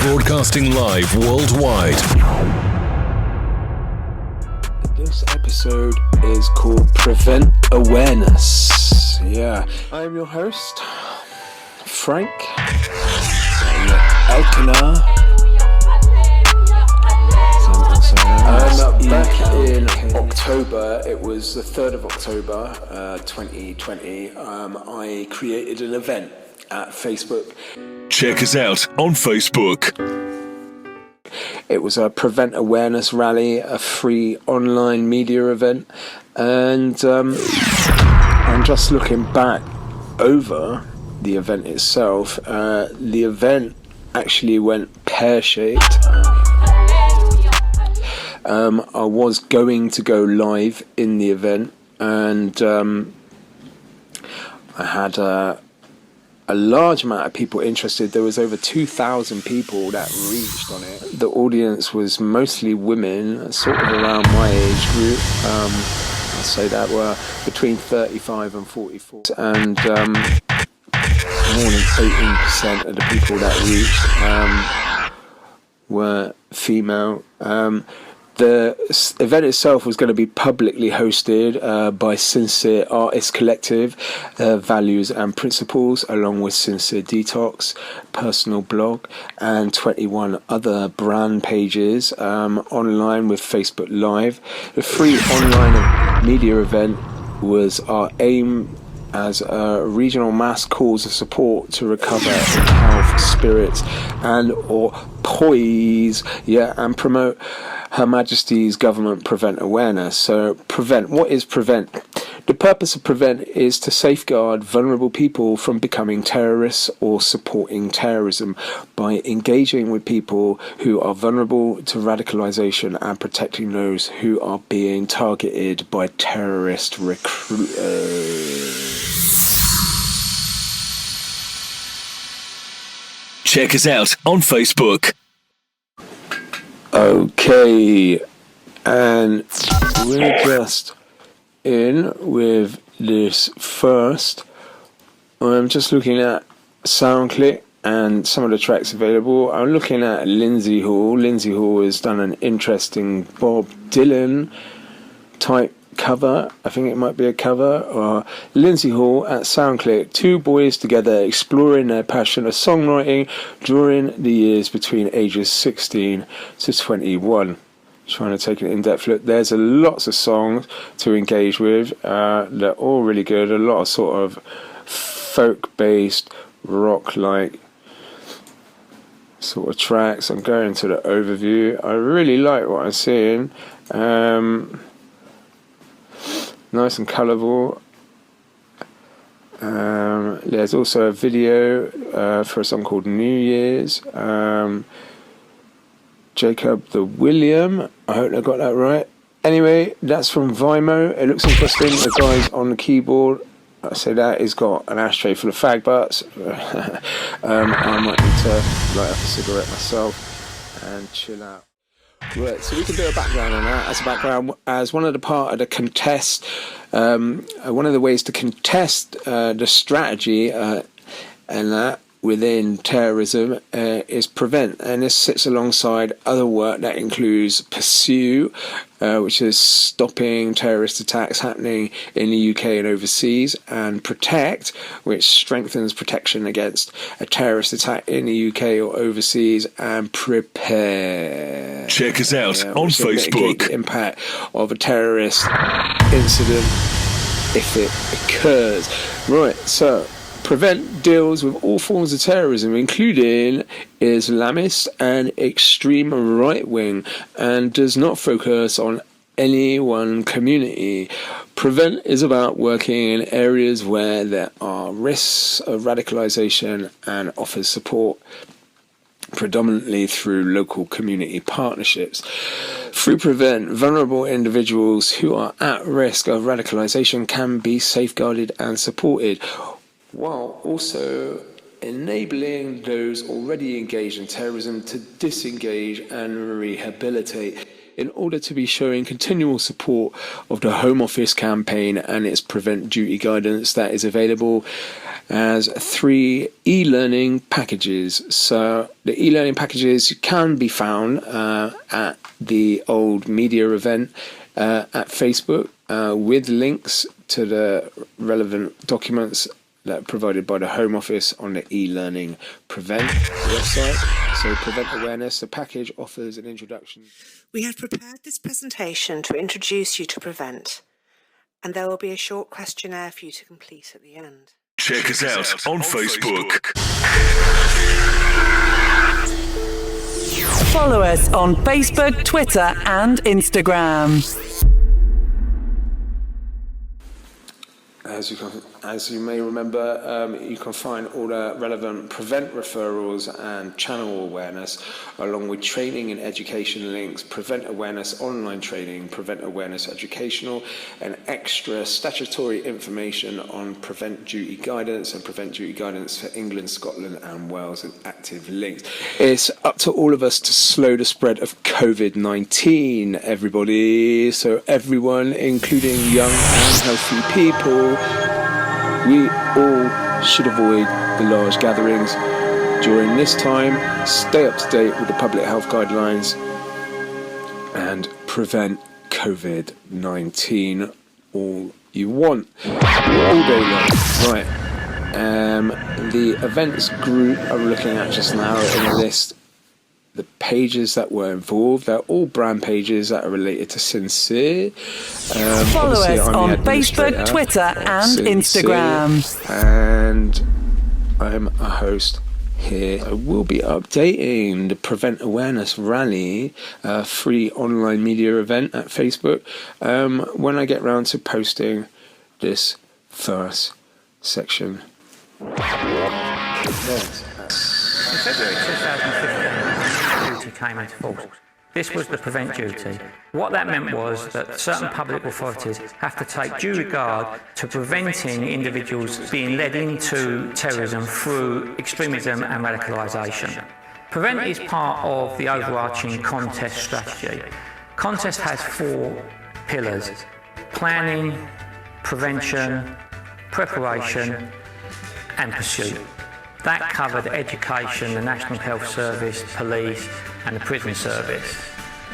Broadcasting live worldwide. This episode is called Prevent Awareness. Yeah, I'm your host, Frank Elkanah. Back in October, it was the 3rd of October 2020, I created an event at Facebook. Check us out on Facebook. It was a Prevent Awareness rally, a free online media event, and I'm just looking back over the event itself. The event actually went pear-shaped. I was going to go live in the event, and I had a large amount of people interested. There was over 2,000 people that reached on it. The audience was mostly women, sort of around my age group. I'd say that were between 35 and 44. And more than 18% of the people that reached were female. The event itself was going to be publicly hosted by Sincere Artist Collective, Values and Principles, along with Sincere Detox, personal blog, and 21 other brand pages online with Facebook Live. The free online media event was our aim as a regional mass cause of support to recover in health, spirits, and or poise, and promote Her Majesty's government Prevent Awareness. So Prevent, what is Prevent? The purpose of Prevent is to safeguard vulnerable people from becoming terrorists or supporting terrorism by engaging with people who are vulnerable to radicalisation and protecting those who are being targeted by terrorist recruiters. Check us out on Facebook. Okay, and we're just in with this first. I'm just looking at SoundClick and some of the tracks available. I'm looking at Lindsay Hall. Lindsay Hall has done an interesting Bob Dylan type cover. I think it might be a cover. Or Lindsay Hall at SoundClick. Two boys together exploring their passion of songwriting during the years between ages 16 to 21. Trying to take an in-depth look. There's lots of songs to engage with. They're all really good. A lot of sort of folk-based, rock-like sort of tracks. I'm going to the overview. I really like what I'm seeing. Nice and colourful. There's also a video for a song called New Year's. Jacob the William. I hope I got that right. Anyway, that's from Vimo. It looks interesting. The guy's on the keyboard. I say that he's got an ashtray full of fag butts. I might need to light up a cigarette myself and chill out. Right, so we can do a background on that as a background, as one of the part of the contest, one of the ways to contest the strategy and that within terrorism is Prevent, and this sits alongside other work that includes Pursue, which is stopping terrorist attacks happening in the UK and overseas, and Protect, which strengthens protection against a terrorist attack in the UK or overseas, and Prepare. Check us out on Facebook. The impact of a terrorist incident if it occurs. Right, so Prevent deals with all forms of terrorism, including Islamist and extreme right-wing, and does not focus on any one community. Prevent is about working in areas where there are risks of radicalisation and offers support predominantly through local community partnerships. Through Prevent, vulnerable individuals who are at risk of radicalisation can be safeguarded and supported, while also enabling those already engaged in terrorism to disengage and rehabilitate. in order to be showing continual support of the Home Office campaign and its Prevent Duty guidance that is available as 3 e-learning packages. So the e-learning packages can be found at the old media event at Facebook with links to the relevant documents that are provided by the Home Office on the e-learning Prevent website. So Prevent Awareness, the package offers an introduction. We have prepared this presentation to introduce you to Prevent, and there will be a short questionnaire for you to complete at the end. Check us out on Facebook. Follow us on Facebook, Twitter, and Instagram. As you may remember, you can find all the relevant Prevent referrals and channel awareness, along with training and education links, Prevent Awareness online training, Prevent Awareness educational, and extra statutory information on Prevent Duty guidance and Prevent Duty guidance for England, Scotland, and Wales, and active links. It's up to all of us to slow the spread of COVID-19, everybody. So everyone, including young and healthy people, we all should avoid the large gatherings during this time, stay up to date with the public health guidelines, and prevent COVID-19 all you want, all day long. Right, the events group I'm looking at just now in the list, the pages that were involved, they're all brand pages that are related to Sincere. Follow us on Facebook, Twitter, and Instagram. And I'm a host here. I will be updating the Prevent Awareness Rally, free online media event at Facebook, when I get round to posting this first section. In February 2015, duty came into force. This was the Prevent Duty. What that meant was that certain public authorities have to take due regard to preventing individuals being led into terrorism through extremism and radicalisation. Prevent is part of the overarching contest strategy. Contest has 4 pillars: planning, prevention, preparation, and pursuit. That covered education, the National Health Service, police, and the prison service.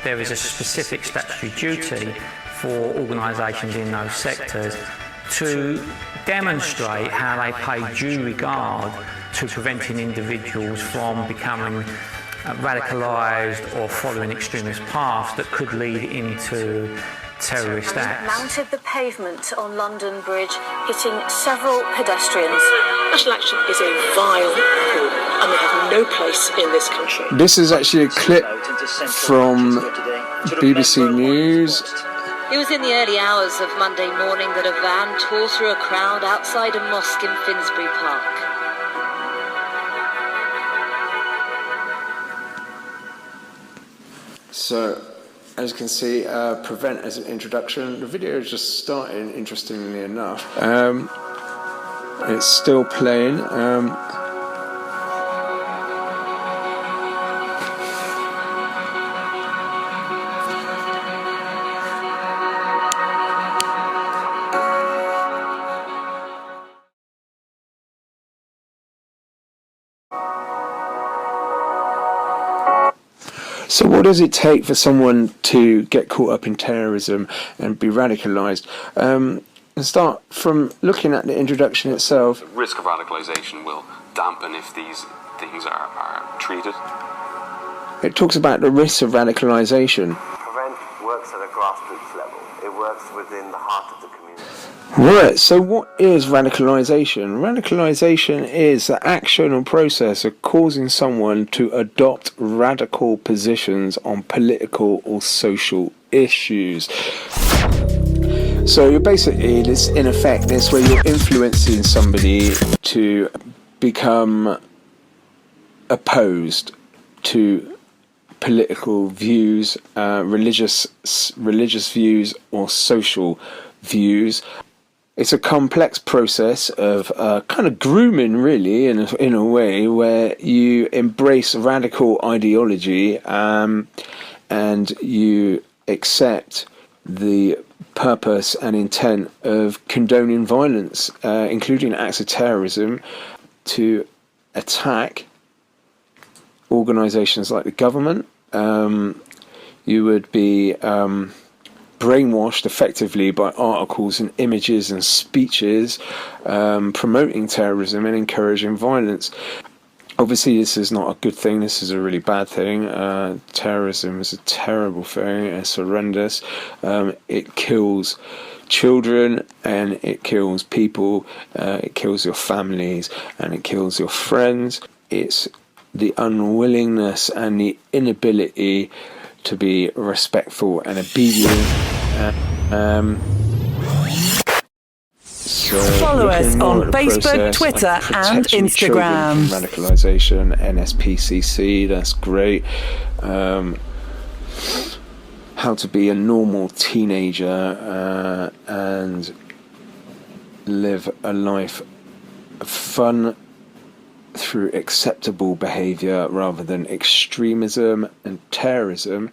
There is a specific statutory duty for organisations in those sectors to demonstrate how they pay due regard to preventing individuals from becoming radicalised or following extremist paths that could lead into terrorist acts. Mounted the pavement on London Bridge, hitting several pedestrians. National Action is a vile coup, and they have no place in this country. This is actually a clip from BBC News. It was in the early hours of Monday morning that a van tore through a crowd outside a mosque in Finsbury Park. So, as you can see, Prevent as an introduction. The video is just starting, interestingly enough. It's still playing. So what does it take for someone to get caught up in terrorism and be radicalised? And start from looking at the introduction itself. The risk of radicalisation will dampen if these things are treated. It talks about the risks of radicalisation. Prevent works at a grassroots level. It works within the heart of the community. Right, so what is radicalisation? Radicalisation is the action or process of causing someone to adopt radical positions on political or social issues. So you're basically, this in effect, this where you're influencing somebody to become opposed to political views, religious views, or social views. It's a complex process of kind of grooming, really, in a way, where you embrace radical ideology and you accept the purpose and intent of condoning violence, including acts of terrorism, to attack organisations like the government. You would be brainwashed effectively by articles and images and speeches promoting terrorism and encouraging violence. Obviously, this is not a good thing. This is a really bad thing. Terrorism is a terrible thing. It's horrendous. It kills children and it kills people. It kills your families and it kills your friends. It's the unwillingness and the inability to be respectful and obedient. So follow us on Facebook, Twitter and Instagram. Radicalisation, NSPCC, that's great. How to be a normal teenager and live a life of fun through acceptable behaviour rather than extremism and terrorism.